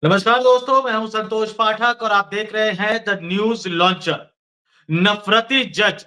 नमस्कार दोस्तों, मैं हूं संतोष पाठक और आप देख रहे हैं द न्यूज लॉन्चर। नफरती जज,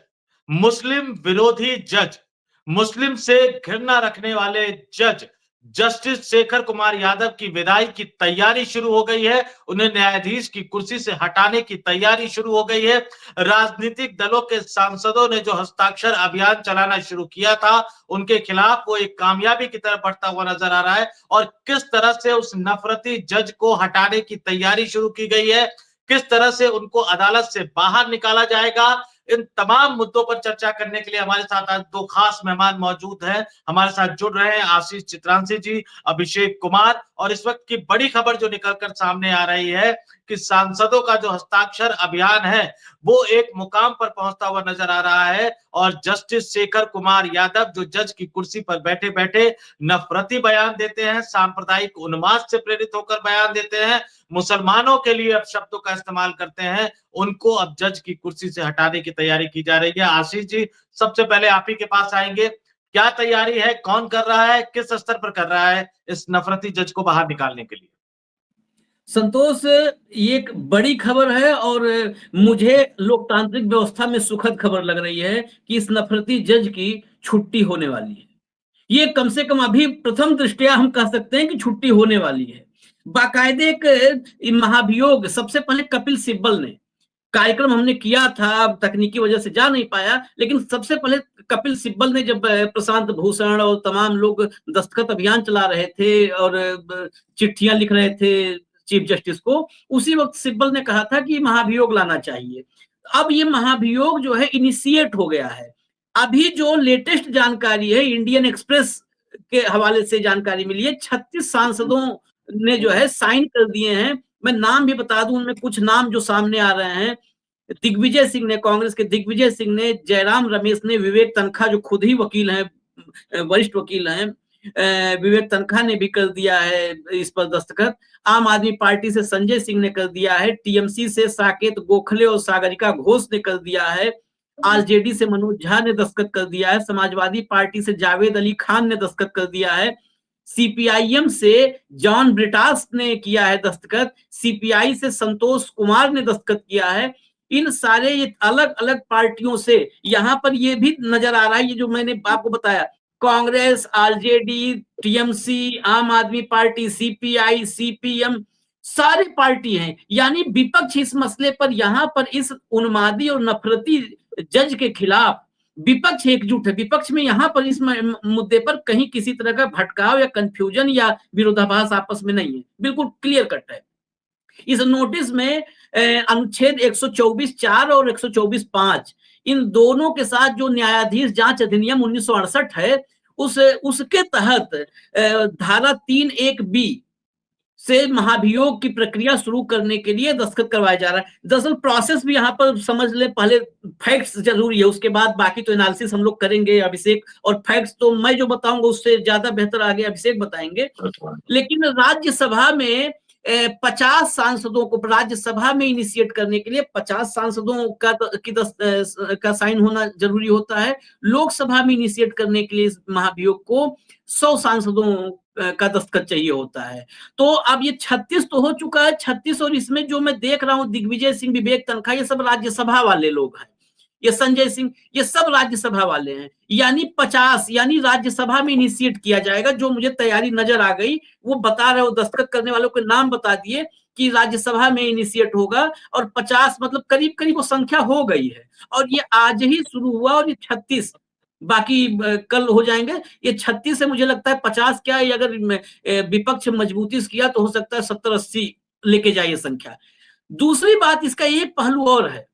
मुस्लिम विरोधी जज, मुस्लिम से घृणा रखने वाले जज जस्टिस शेखर कुमार यादव की विदाई की तैयारी शुरू हो गई है। उन्हें न्यायाधीश की कुर्सी से हटाने की तैयारी शुरू हो गई है। राजनीतिक दलों के सांसदों ने जो हस्ताक्षर अभियान चलाना शुरू किया था, उनके खिलाफ वो एक कामयाबी की तरफ बढ़ता हुआ नजर आ रहा है। और किस तरह से उस नफरती जज को हटाने की तैयारी शुरू की गई है, किस तरह से उनको अदालत से बाहर निकाला जाएगा, इन तमाम मुद्दों पर चर्चा करने के लिए हमारे साथ आज दो खास मेहमान मौजूद हैं। हमारे साथ जुड़ रहे हैं आशीष चित्रांशी जी, अभिषेक कुमार। और इस वक्त की बड़ी खबर जो निकलकर सामने आ रही है कि सांसदों का जो हस्ताक्षर अभियान है वो एक मुकाम पर पहुंचता हुआ नजर आ रहा है। और जस्टिस शेखर कुमार यादव जो जज की कुर्सी पर बैठे बैठे नफरती बयान देते हैं, सांप्रदायिक उन्माद से प्रेरित होकर बयान देते हैं, मुसलमानों के लिए अब शब्दों का इस्तेमाल करते हैं, उनको अब जज की कुर्सी से हटाने की तैयारी की जा रही है। आशीष जी, सबसे पहले आप ही के पास आएंगे। क्या तैयारी है, कौन कर रहा है, किस स्तर पर कर रहा है इस नफरती जज को बाहर निकालने के लिए? संतोष, ये एक बड़ी खबर है और मुझे लोकतांत्रिक व्यवस्था में सुखद खबर लग रही है कि इस नफरती जज की छुट्टी होने वाली है। ये कम से कम अभी प्रथम दृष्टया हम कह सकते हैं कि छुट्टी होने वाली है। बाकायदे एक महाभियोग सबसे पहले कपिल सिब्बल ने कार्यक्रम हमने किया था, अब तकनीकी वजह से जा नहीं पाया, लेकिन सबसे पहले कपिल सिब्बल ने जब प्रशांत भूषण और तमाम लोग दस्तखत अभियान चला रहे थे और चिट्ठियां लिख रहे थे चीफ जस्टिस को, उसी वक्त सिब्बल ने कहा था कि महाभियोग लाना चाहिए। अब ये महाभियोग जो है इनिशिएट हो गया है। अभी जो लेटेस्ट जानकारी है, इंडियन एक्सप्रेस के हवाले से जानकारी मिली है, 36 सांसदों ने जो है साइन कर दिए हैं। मैं नाम भी बता दूं, उनमें कुछ नाम जो सामने आ रहे हैं, दिग्विजय सिंह ने, कांग्रेस के दिग्विजय सिंह ने, जयराम रमेश ने, विवेक तनखा जो खुद ही वकील हैं, वरिष्ठ वकील हैं, विवेक तनखा ने भी कर दिया है इस पर दस्तखत। आम आदमी पार्टी से संजय सिंह ने कर दिया है, टीएमसी से साकेत गोखले और सागरिका घोष ने कर दिया है, आरजेडी से मनोज झा ने दस्तखत कर दिया है, समाजवादी पार्टी से जावेद अली खान ने दस्तखत कर दिया है, सीपीआईएम से जॉन ब्रिटास ने किया है दस्तखत, सीपीआई से संतोष कुमार ने दस्तखत किया है। इन सारे ये अलग अलग पार्टियों से यहाँ पर ये भी नजर आ रहा है, ये जो मैंने आपको बताया, कांग्रेस, आरजेडी, टीएमसी, आम आदमी पार्टी, सीपीआई, सीपीएम, सारी पार्टी हैं। यानी विपक्ष इस मसले पर, यहाँ पर इस उन्मादी और नफरती जज के खिलाफ विपक्ष एकजुट है। विपक्ष में यहाँ पर इस मुद्दे पर कहीं किसी तरह का भटकाव या कंफ्यूजन या विरोधाभास आपस में नहीं है, बिल्कुल क्लियर कट है। इस नोटिस में अनुच्छेद 124(4) और 124(5) इन दोनों के साथ जो न्यायाधीश जांच अधिनियम 1968 है, उसके तहत धारा 3(1)(b) से महाभियोग की प्रक्रिया शुरू करने के लिए दस्तखत करवाया जा रहा है। दरअसल प्रोसेस भी यहाँ पर समझ ले, पहले फैक्ट्स जरूरी है, उसके बाद बाकी तो एनालिसिस हम लोग करेंगे अभिषेक, और फैक्ट्स तो मैं जो बताऊंगा उससे ज्यादा बेहतर आगे अभिषेक बताएंगे। लेकिन राज्यसभा में 50 सांसदों को राज्यसभा में इनिशिएट करने के लिए 50 सांसदों का साइन होना जरूरी होता है। लोकसभा में इनिशिएट करने के लिए इस महाभियोग को 100 सांसदों का दस्तखत चाहिए होता है। तो अब ये 36 तो हो चुका है, 36, और इसमें जो मैं देख रहा हूँ दिग्विजय सिंह, विवेक तनखा, ये सब राज्यसभा वाले लोग हैं, ये संजय सिंह, ये सब राज्यसभा वाले हैं। यानी 50, यानी राज्यसभा में इनिशिएट किया जाएगा। जो मुझे तैयारी नजर आ गई, वो बता रहे हो, दस्तखत करने वालों के नाम बता दिए कि राज्यसभा में इनिशिएट होगा, और 50 मतलब करीब करीब वो संख्या हो गई है। और ये आज ही शुरू हुआ, और ये 36 बाकी कल हो जाएंगे। ये 36 से मुझे लगता है 50 क्या है, अगर विपक्ष मजबूती से किया तो हो सकता है 70-80 लेके जाइए संख्या। दूसरी बात, इसका एक पहलू और है,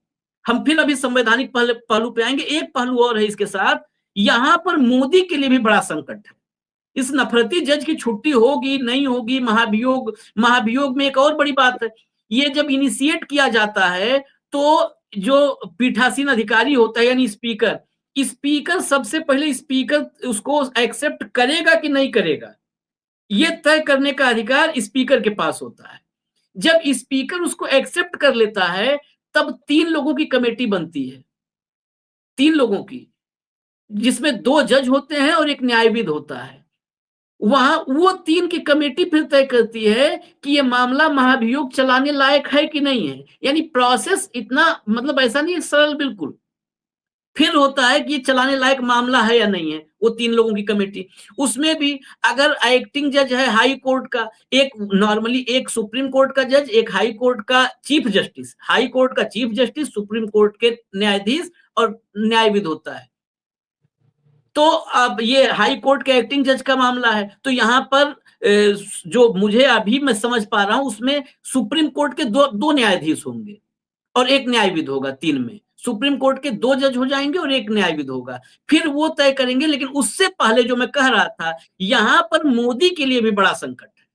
हम फिर अभी संवैधानिक पहलू पे आएंगे। एक पहलू और है इसके साथ, यहां पर मोदी के लिए भी बड़ा संकट है। इस नफरती जज की छुट्टी होगी नहीं होगी, महाभियोग में एक और बड़ी बात है, ये जब इनिशिएट किया जाता है तो जो पीठासीन अधिकारी होता है यानी स्पीकर, स्पीकर सबसे पहले स्पीकर उसको एक्सेप्ट करेगा कि नहीं करेगा, ये तय करने का अधिकार स्पीकर के पास होता है। जब स्पीकर उसको एक्सेप्ट कर लेता है, तब 3 लोगों की कमेटी बनती है, 3 लोगों की, जिसमें 2 जज होते हैं और एक न्यायविद होता है। वहां वो 3 की कमेटी फिर तय करती है कि ये मामला महाभियोग चलाने लायक है कि नहीं है। यानी प्रोसेस इतना मतलब ऐसा नहीं है सरल बिल्कुल। फिर होता है कि ये चलाने लायक मामला है या नहीं है, वो 3 लोगों की कमेटी। उसमें भी अगर एक्टिंग जज है हाई कोर्ट का, एक नॉर्मली एक सुप्रीम कोर्ट का जज, एक हाई कोर्ट का चीफ जस्टिस, हाई कोर्ट का चीफ जस्टिस, सुप्रीम कोर्ट के न्यायाधीश और न्यायविद होता है। तो अब ये हाई कोर्ट के एक्टिंग जज का मामला है, तो यहाँ पर जो मुझे अभी मैं समझ पा रहा हूं उसमें सुप्रीम कोर्ट के दो न्यायाधीश होंगे और एक न्यायविद होगा। 3 में सुप्रीम कोर्ट के 2 जज हो जाएंगे और एक न्यायविद होगा, फिर वो तय करेंगे। लेकिन उससे पहले जो मैं कह रहा था, यहां पर मोदी के लिए भी बड़ा संकट है।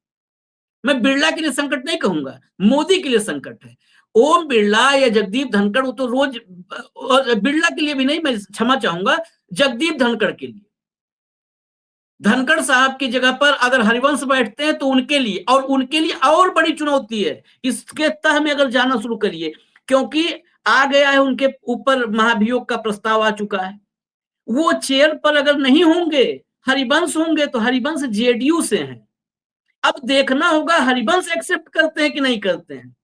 मैं बिरला के लिए संकट नहीं कहूंगा, मोदी के लिए संकट है। ओम बिरला या जगदीप धनखड़ वो तो रोज, और बिरला के लिए भी नहीं, मैं क्षमा चाहूंगा, जगदीप धनखड़ के लिए। धनखड़ साहब की जगह पर अगर हरिवंश बैठते हैं तो उनके लिए, और उनके लिए और बड़ी चुनौती है। इसके तह में अगर जाना शुरू करिए, क्योंकि आ गया है उनके ऊपर महाभियोग का प्रस्ताव आ चुका है। वो चेयर पर अगर नहीं होंगे, हरिवंश होंगे, तो हरिवंश जेडीयू से हैं। अब देखना होगा हरिवंश एक्सेप्ट करते हैं कि नहीं करते हैं।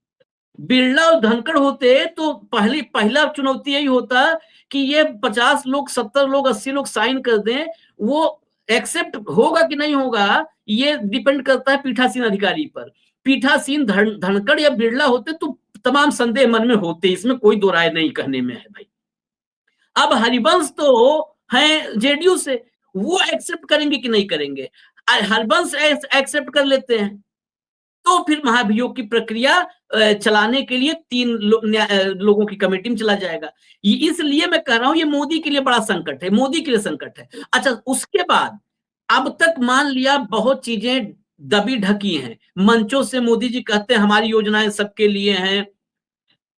बिरला और धनखड़ होते तो पहला चुनौती यही होता कि ये 50 लोग, 70 लोग, 80 लोग साइन कर दें। वो एक्सेप्ट होगा कि नहीं होगा ये डिपेंड करता है पीठासीन अधिकारी पर। पीठासीन धनखड़ या बिरला होते तो तमाम संदेह मन में होते, इसमें कोई दो राय नहीं कहने में है भाई। अब हरिवंश तो है जेडीयू से, वो एक्सेप्ट करेंगे कि नहीं करेंगे। हरिवंश एक्सेप्ट कर लेते हैं तो फिर महाभियोग की प्रक्रिया चलाने के लिए 3 लोगों की कमेटी में चला जाएगा। इसलिए मैं कह रहा हूं ये मोदी के लिए बड़ा संकट है, मोदी के लिए संकट है। अच्छा, उसके बाद अब तक मान लिया बहुत चीजें दबी ढकी हैं, मंचों से मोदी जी कहते हैं हमारी योजनाएं सबके लिए हैं,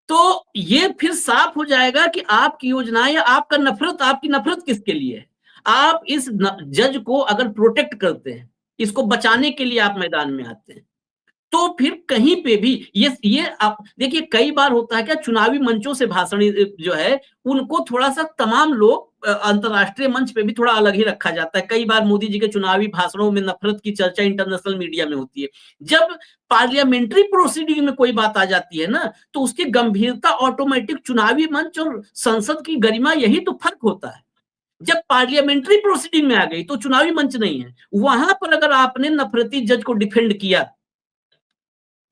तो ये फिर साफ हो जाएगा कि आपकी योजनाएं या आपकी नफरत किसके लिए है। आप इस जज को अगर प्रोटेक्ट करते हैं, इसको बचाने के लिए आप मैदान में आते हैं, तो फिर कहीं पे भी ये आप देखिए, कई बार होता है क्या, चुनावी मंचों से भाषण जो है उनको थोड़ा सा तमाम लोग अंतरराष्ट्रीय मंच पे भी थोड़ा अलग ही रखा जाता है। कई बार मोदी जी के चुनावी भाषणों में नफरत की चर्चा इंटरनेशनल मीडिया में होती है। जब पार्लियामेंट्री प्रोसीडिंग में कोई बात आ जाती है ना, तो उसकी गंभीरता ऑटोमेटिक चुनावी मंच और संसद की गरिमा, यही तो फर्क होता है। जब पार्लियामेंट्री प्रोसीडिंग में आ गई तो चुनावी मंच नहीं है, वहां पर अगर आपने नफरती जज को डिफेंड किया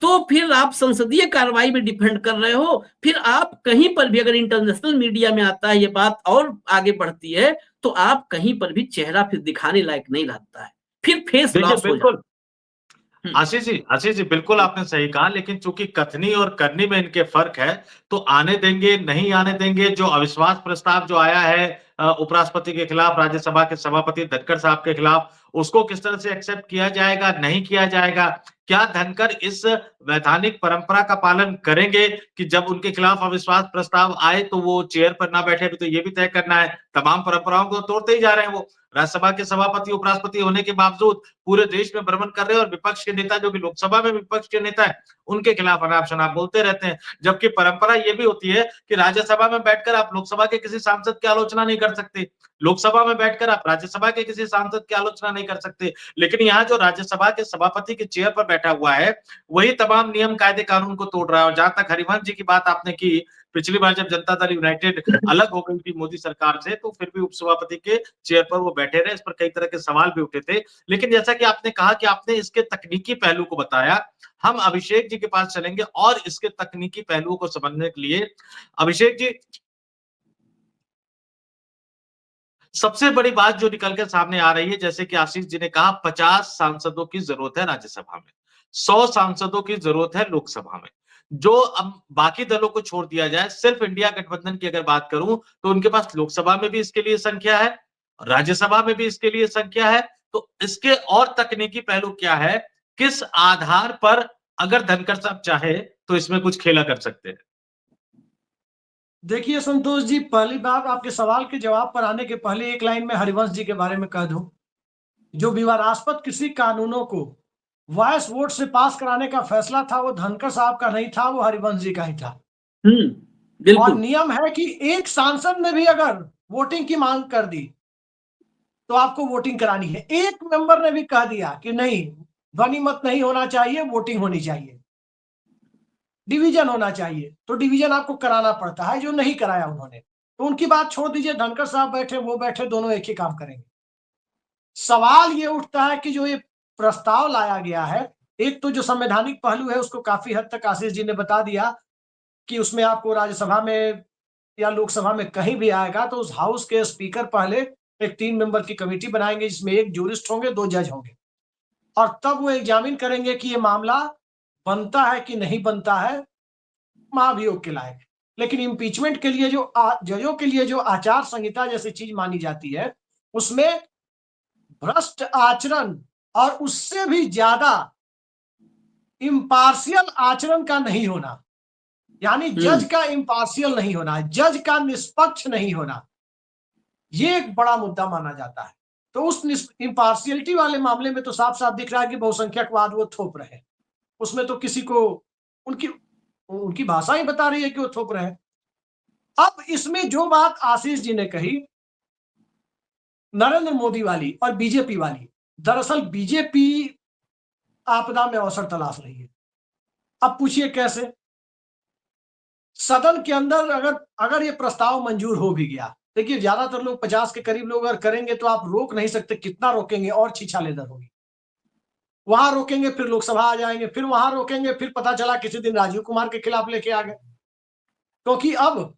तो फिर आप संसदीय कार्रवाई में डिफेंड कर रहे हो। फिर आप कहीं पर भी अगर इंटरनेशनल मीडिया में आता है ये बात और आगे बढ़ती है, तो आप कहीं पर भी चेहरा फिर दिखाने लायक नहीं रहता है, फिर फेस देखिए लॉस हो जाता बिल्कुल आशीष जी बिल्कुल आपने सही कहा, लेकिन चूंकि कथनी और करनी में इनके फर्क है, तो आने देंगे नहीं आने देंगे। जो अविश्वास प्रस्ताव जो आया है उपराष्ट्रपति के खिलाफ, राज्यसभा के सभापति धनखड़ साहब के खिलाफ, उसको किस तरह से एक्सेप्ट किया जाएगा, नहीं किया जाएगा? क्या धनखड़ इस वैधानिक परंपरा का पालन करेंगे कि जब उनके खिलाफ अविश्वास प्रस्ताव आए तो वो चेयर पर ना बैठे? तो ये भी तय करना है। तमाम परंपराओं को तोड़ते ही जा रहे हैं वो। राज्यसभा के सभापति, उपराष्ट्रपति होने के बावजूद पूरे देश में भ्रमण कर रहे हैं, और विपक्ष के नेता जो कि लोकसभा में विपक्ष के नेता है, उनके खिलाफ अनाप शनाप बोलते रहते हैं। जबकि परंपरा ये भी होती है कि राज्यसभा में बैठकर आप लोकसभा के किसी सांसद की आलोचना नहीं कर सकते, लोकसभा में बैठकर आप राज्यसभा के किसी सांसद की आलोचना नहीं कर सकते। लेकिन यहाँ जो राज्यसभा के सभापति के चेयर पर बैठा हुआ है, वही तमाम नियम कायदे कानून को तोड़ रहा है। और जहां तक हरिवंश जी की बात आपने की, पिछली बार जब जनता दल यूनाइटेड अलग हो गई थी मोदी सरकार से, तो फिर भी उपसभापति के चेयर पर वो बैठे रहे। इस पर कई तरह के सवाल भी उठे थे। लेकिन जैसा कि आपने कहा कि आपने इसके तकनीकी पहलू को बताया, हम अभिषेक जी के पास चलेंगे और इसके तकनीकी पहलुओं को समझने के लिए। अभिषेक जी, सबसे बड़ी बात जो निकल कर सामने आ रही है, जैसे कि आशीष जी ने कहा, 50 सांसदों की जरूरत है राज्यसभा में, 100 सांसदों की जरूरत है लोकसभा में। जो अब बाकी दलों को छोड़ दिया जाए, सिर्फ इंडिया गठबंधन की अगर बात करूं तो उनके पास लोकसभा में भी इसके लिए संख्या है, राज्यसभा में भी इसके लिए संख्या है। तो इसके और तकनीकी पहलू क्या है, किस आधार पर अगर धनखड़ साहब चाहे तो इसमें कुछ खेला कर सकते हैं? देखिए संतोष जी, पहली बात, आपके सवाल के जवाब पर आने के पहले एक लाइन में हरिवंश जी के बारे में कह दूं। जो विवादास्पद कृषि कानूनों को वॉइस वोट से पास कराने का फैसला था, वो धनखड़ साहब का नहीं था, वो हरिवंश जी का ही था। और बिल्कुल। नियम है कि एक सांसद ने भी अगर वोटिंग की मांग कर दी तो आपको वोटिंग करानी है। एक मेंबर ने भी कह दिया कि नहीं, ध्वनि मत नहीं होना चाहिए, वोटिंग होनी चाहिए, डिवीजन होना चाहिए, तो डिवीजन आपको कराना पड़ता है, जो नहीं कराया उन्होंने। तो उनकी बात छोड़ दीजिए, धनखड़ साहब बैठे, वो बैठे, दोनों एक ही काम करेंगे। सवाल ये उठता है कि जो ये प्रस्ताव लाया गया है, एक तो जो संवैधानिक पहलू है उसको काफी हद तक आशीष जी ने बता दिया कि उसमें आपको राज्यसभा में या लोकसभा में कहीं भी आएगा तो उस हाउस के स्पीकर पहले एक 3 मेंबर की कमेटी बनाएंगे, जिसमें एक जूरिस्ट होंगे, 2 जज होंगे, और तब वो एग्जामिन करेंगे कि ये मामला बनता है कि नहीं बनता है महाभियोग के लायक। लेकिन इम्पीचमेंट के लिए जो जजों के लिए जो आचार संहिता जैसी चीज मानी जाती है, उसमें भ्रष्ट आचरण और उससे भी ज्यादा इम्पार्शियल आचरण का नहीं होना, यानी जज का इम्पार्शियल नहीं होना, जज का निष्पक्ष नहीं होना, ये एक बड़ा मुद्दा माना जाता है। तो उस इम्पार्शियलिटी वाले मामले में तो साफ साफ दिख रहा है कि बहुसंख्यकवाद वो थोप रहे हैं। उसमें तो किसी को उनकी उनकी भाषा ही बता रही है कि वो थोप रहे हैं। अब इसमें जो बात आशीष जी ने कही नरेंद्र मोदी वाली और बीजेपी वाली, दरअसल बीजेपी आपदा में अवसर तलाश रही है। अब पूछिए कैसे? सदन के अंदर अगर ये प्रस्ताव मंजूर हो भी गया, देखिए ज्यादातर लोग 50 के करीब लोग अगर करेंगे तो आप रोक नहीं सकते, कितना रोकेंगे, और छीछालेदर होगी। वहां रोकेंगे, फिर लोकसभा आ जाएंगे, फिर वहां रोकेंगे, फिर पता चला किसी दिन राजीव कुमार के खिलाफ लेके आ गए। क्योंकि अब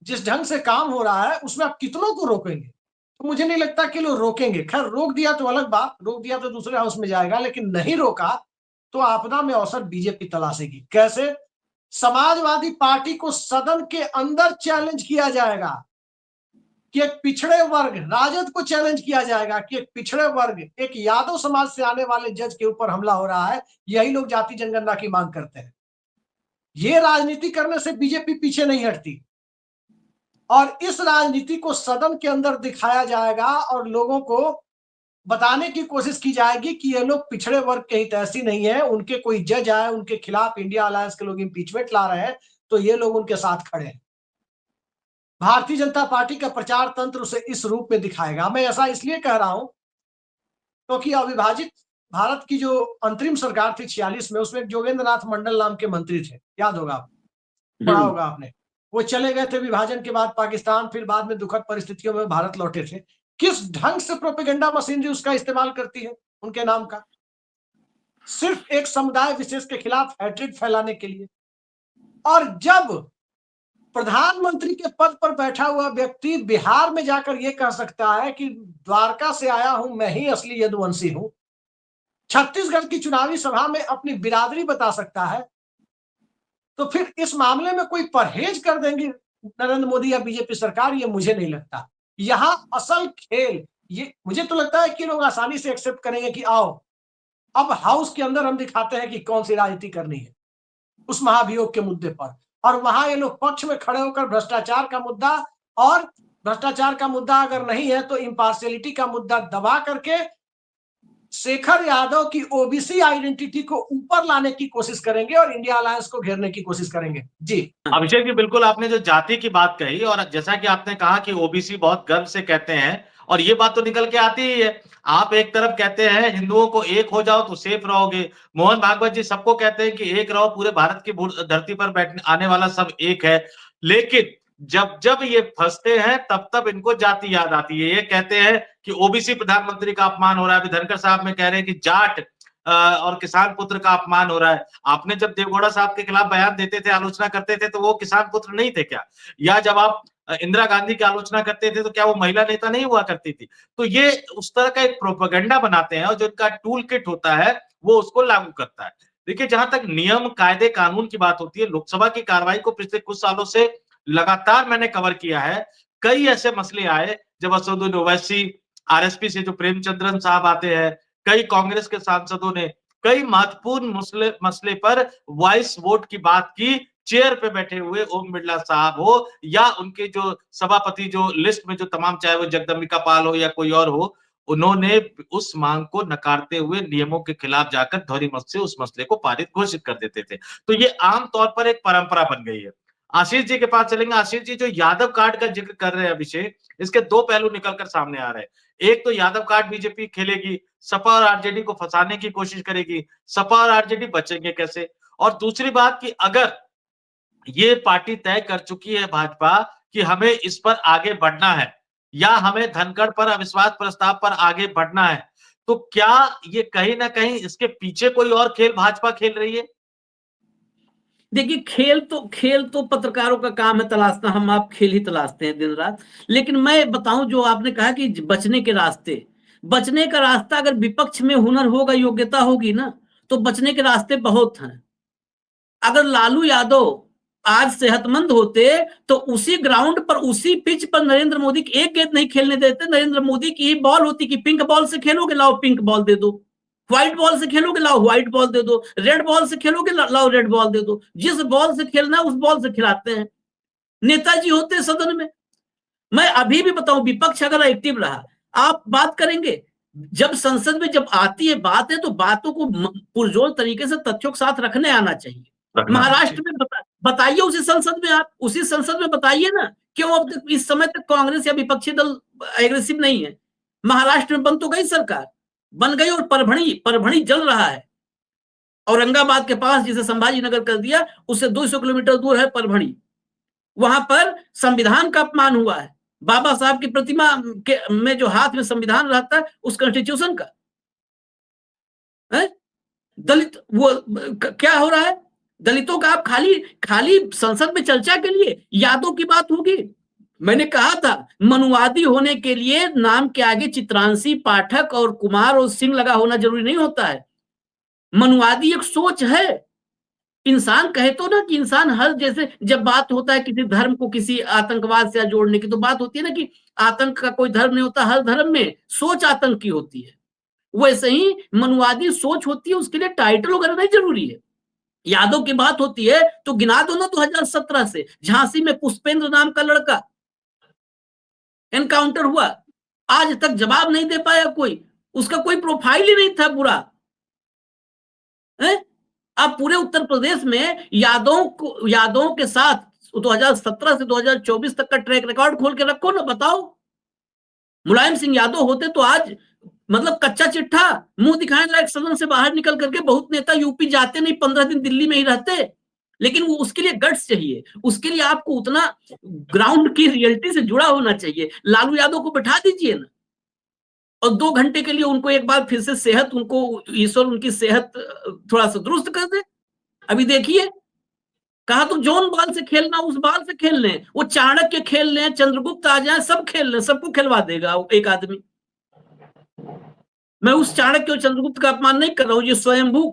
जिस ढंग से काम हो रहा है उसमें आप कितनों को रोकेंगे? तो मुझे नहीं लगता कि लोग रोकेंगे। खैर रोक दिया तो अलग बात, रोक दिया तो दूसरे हाउस में जाएगा, लेकिन नहीं रोका तो आपदा में अवसर बीजेपी तलाशेगी। कैसे? समाजवादी पार्टी को सदन के अंदर चैलेंज किया जाएगा कि एक पिछड़े वर्ग, राजद को चैलेंज किया जाएगा कि एक पिछड़े वर्ग, एक यादव समाज से आने वाले जज के ऊपर हमला हो रहा है, यही लोग जाति जनगणना की मांग करते हैं। ये राजनीति करने से बीजेपी पीछे नहीं हटती, और इस राजनीति को सदन के अंदर दिखाया जाएगा और लोगों को बताने की कोशिश की जाएगी कि ये लोग पिछड़े वर्ग के हितैषी नहीं है, उनके कोई जज आए उनके खिलाफ इंडिया अलायंस के लोग इम्पीचमेंट ला रहे हैं तो ये लोग उनके साथ खड़े हैं। भारतीय जनता पार्टी का प्रचार तंत्र उसे इस रूप में दिखाएगा। मैं ऐसा इसलिए कह रहा हूं क्योंकि अविभाजित भारत की जो अंतरिम सरकार थी 46 में, उसमें जोगेंद्र नाथ मंडल नाम के मंत्री थे, याद होगा आप, पढ़ा होगा आपने। वो चले गए थे विभाजन के बाद पाकिस्तान, फिर बाद में दुखद परिस्थितियों में भारत लौटे थे। किस ढंग से प्रोपेगेंडा मशीनरी उसका इस्तेमाल करती है उनके नाम का, सिर्फ एक समुदाय विशेष के खिलाफ हैट्रिड फैलाने के लिए। और जब प्रधानमंत्री के पद पर बैठा हुआ व्यक्ति बिहार में जाकर यह कह सकता है कि द्वारका से आया हूं, मैं ही असली यदुवंशी हूं, छत्तीसगढ़ की चुनावी सभा में अपनी बिरादरी बता सकता है, तो फिर इस मामले में कोई परहेज कर देंगे नरेंद्र मोदी या बीजेपी सरकार? ये मुझे नहीं लगता। यहां असल खेल, ये मुझे तो लगता है कि लोग आसानी से एक्सेप्ट करेंगे कि आओ अब हाउस के अंदर हम दिखाते हैं कि कौन सी राजनीति करनी है उस महाभियोग के मुद्दे पर। और वहां ये लोग पक्ष में खड़े होकर भ्रष्टाचार का मुद्दा, और भ्रष्टाचार का मुद्दा अगर नहीं है तो इम्पार्शियलिटी का मुद्दा दबा करके शेखर यादव की ओबीसी आइडेंटिटी को ऊपर लाने की कोशिश करेंगे और इंडिया अलायंस को घेरने की कोशिश करेंगे। जी अभिषेक जी, बिल्कुल आपने जो जाति की बात कही, और जैसा कि आपने कहा कि ओबीसी बहुत गर्व से कहते हैं, और ये बात तो निकल के आती ही है। आप एक तरफ कहते हैं हिंदुओं को एक हो जाओ तो सेफ रहोगे, मोहन भागवत जी सबको कहते हैं कि एक रहो, पूरे भारत की धरती पर बैठने आने वाला सब एक है। लेकिन जब जब ये फंसते हैं तब तब इनको जाति याद आती है। ये कहते हैं कि ओबीसी प्रधानमंत्री का अपमान हो रहा है, अभी धनखड़ साहब में कह रहे हैं कि जाट और किसान पुत्र का अपमान हो रहा है। आपने जब देवगौड़ा साहब के खिलाफ बयान देते थे, आलोचना करते थे, तो वो किसान पुत्र नहीं थे क्या? या जब आप इंदिरा गांधी की आलोचना करते थे तो क्या वो महिला नेता नहीं हुआ करती थी? तो ये उस तरह का एक प्रोपेगेंडा बनाते हैं और जो इनका टूल किट होता है वो उसको लागू करता है। देखिए, जहां तक नियम कायदे कानून की बात होती है, लोकसभा की कार्रवाई को पिछले कुछ सालों से लगातार मैंने कवर किया है। कई ऐसे मसले आए जब असदुद्दीन ओवैसी, आरएसपी से जो प्रेमचंद्रन साहब आते हैं, कई कांग्रेस के सांसदों ने कई महत्वपूर्ण मसले पर वॉइस वोट की बात की। चेयर पे बैठे हुए ओम बिरला साहब हो या उनके जो सभापति जो लिस्ट में जो तमाम, चाहे वो जगदम्बिका पाल हो या कोई और हो, उन्होंने उस मांग को नकारते हुए नियमों के खिलाफ जाकर ध्वनिमत से उस मसले को पारित घोषित कर देते थे। तो ये आम तौर पर एक परंपरा बन गई है। आशीष जी के पास चलेंगे। आशीष जी, जो यादव कार्ड का जिक्र कर रहे हैं अभिषेक, इसके दो पहलू निकलकर सामने आ रहे हैं। एक तो यादव कार्ड बीजेपी खेलेगी, सपा और आरजेडी को फंसाने की कोशिश करेगी, सपा और आरजेडी बचेंगे कैसे? और दूसरी बात कि अगर ये पार्टी तय कर चुकी है भाजपा कि हमें इस पर आगे बढ़ना है या हमें धनखड़ पर अविश्वास प्रस्ताव पर आगे बढ़ना है, तो क्या ये कहीं ना कहीं इसके पीछे कोई और खेल भाजपा खेल रही है? देखिए, खेल तो पत्रकारों का काम है तलाशना, हम आप खेल ही तलाशते हैं दिन रात। लेकिन मैं बताऊं, जो आपने कहा कि बचने के का रास्ता अगर विपक्ष में हुनर होगा, योग्यता होगी ना, तो बचने के रास्ते बहुत हैं। अगर लालू यादव आज सेहतमंद होते तो उसी ग्राउंड पर, उसी पिच पर नरेंद्र मोदी की एक गेंद नहीं खेलने देते। नरेंद्र मोदी की ही बॉल होती कि पिंक बॉल से खेलोगे, लाओ पिंक बॉल दे दो, व्हाइट बॉल से खेलोगे, लाओ व्हाइट बॉल दे दो, रेड बॉल से खेलोगे, लाओ रेड बॉल दे दो। जिस बॉल से खेलना है उस बॉल से खिलाते हैं। नेताजी होते सदन में। मैं अभी भी बताऊं, विपक्ष अगर एक्टिव रहा, आप बात करेंगे, जब संसद में जब आती है बात है तो बातों को पुरजोर तरीके से तथ्यों के साथ रखने आना चाहिए। महाराष्ट्र में बताइए, उसी संसद में, आप उसी संसद में बताइए ना, क्यों अब तक इस समय तक कांग्रेस या विपक्षी दल एग्रेसिव नहीं है। महाराष्ट्र में बन तो गई सरकार, बन गई, और परभणी जल रहा है। औरंगाबाद के पास जिसे संभाजी नगर कर दिया, उससे 200 किलोमीटर दूर है परभणी। वहां पर संविधान का अपमान हुआ है। बाबा साहब की प्रतिमा में जो हाथ में संविधान रहता है, उस कॉन्स्टिट्यूशन का है? दलित वो क्या हो रहा है? दलितों का आप खाली संसद में चर्चा के लिए यादों की बात होगी। मैंने कहा था, मनुवादी होने के लिए नाम के आगे चित्रांशी, पाठक और कुमार और सिंह लगा होना जरूरी नहीं होता है। मनुवादी एक सोच है। इंसान कहे तो ना कि इंसान हर, जैसे जब बात होता है किसी धर्म को किसी आतंकवाद से जोड़ने की, तो बात होती है ना कि आतंक का कोई धर्म नहीं होता, हर धर्म में सोच आतंक की होती है। वैसे ही मनुवादी सोच होती है, उसके लिए टाइटल वगैरह नहीं जरूरी है। यादव की बात होती है तो गिना दो ना, 2017 से झांसी में पुष्पेंद्र नाम का लड़का एनकाउंटर हुआ, आज तक जवाब नहीं दे पाया कोई, उसका कोई प्रोफाइल ही नहीं था बुरा है? अब पूरे उत्तर प्रदेश में यादवों के साथ 2017 से 2024 तक का ट्रैक रिकॉर्ड खोल के रखो ना, बताओ। मुलायम सिंह यादव होते तो आज मतलब कच्चा चिट्ठा, मुंह दिखाने लायक सदन से बाहर निकल करके बहुत नेता यूपी जाते नहीं, 15 दिन दिल्ली में ही रहते। लेकिन वो उसके लिए गट्स चाहिए, उसके लिए आपको उतना ग्राउंड की रियलिटी से जुड़ा होना चाहिए। लालू यादव को बैठा दीजिए ना, और 2 घंटे के लिए उनको एक बार फिर से सेहत, उनको ईश्वर उनकी सेहत थोड़ा सा दुरुस्त कर दे। अभी देखिए, कहा तो जोन बॉल से खेलना, उस बॉल से खेल लें, वो चाणक्य खेल लें, चंद्रगुप्त आ जाए, सब खेल लें, सबको खिलवा देगा एक आदमी। मैं उस चाणक्य और चंद्रगुप्त का अपमान नहीं कर रहा हूं, ये